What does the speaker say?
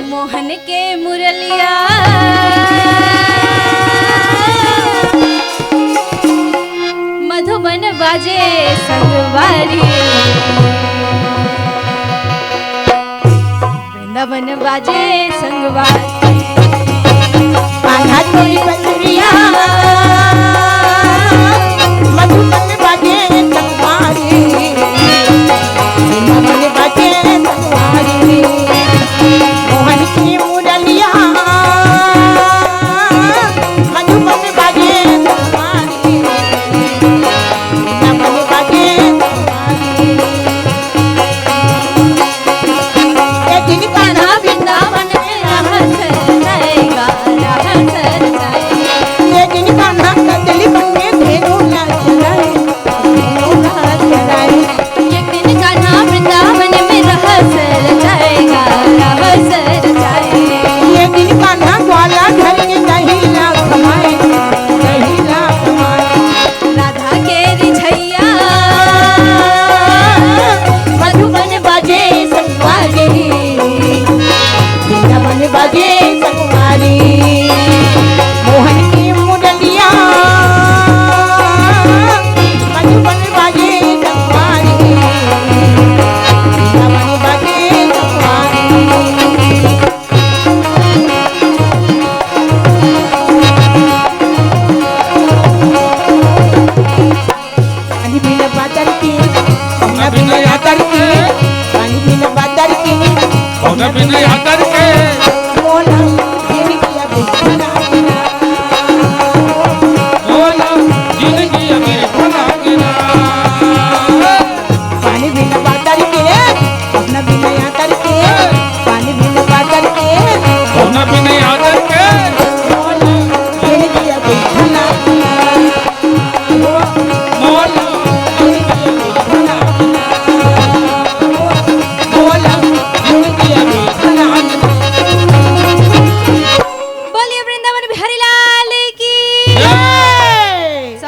मोहन के मुरलिया मधुबन बाजे संगवारी वृंदावन बाजे संगवारी कान्हा तोरी बंदरिया मधुबन बाजे संगवारी वृंदावन बाजे संगवारी मोहन की मुरलिया मधुबन बाजे संगवारी वृंदावन बाजे संगवारी ये दिन कान्हा वृंदावन में रहत जाएगा रहत जाएगा ये दिन कान्हा कजली बने धेनु नाच रहे एक दिन कान्हा वृंदावन में रहस जाएगा रहस जाएगा ये दिन कान्हा ग्वाला घर के दहीला कमाए राधा के रिझैया मधुबन बाजे संगवारी वृंदावन बाजे संगवारी मोहन की मुरलिया मधुबन बाजे संगवारी वृंदावन बाजे संगवारी पानी बिना बादल की पौना बिना यादर की पानी बिना बादल की पौना बिना यादर के मोना